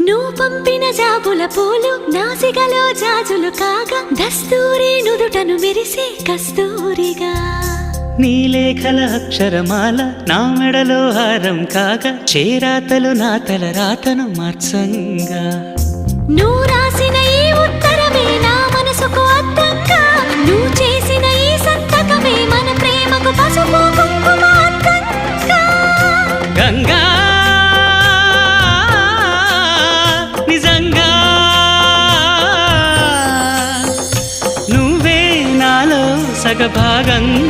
నువ్వు పంపిన జాబుల పూలు నాసికలో జాజులు కాగా దస్తూరి నుదుటను మెరిసే కస్తూరిగా నీలేఖల అక్షరమాల నా మెడలో హారం కాగా చేరాతలు నా తల రాతను మార్చంగా నువ్వు రాసిన ఈ ఉత్తరమే నా మనసుకు అర్థంగా నువ్వు చేసిన ఈ సంతకమే మన ప్రేమకు పసుపు కుంకుమ అర్థంగా గంగా నిజంగా నువ్వే నాలో సగభాగంగా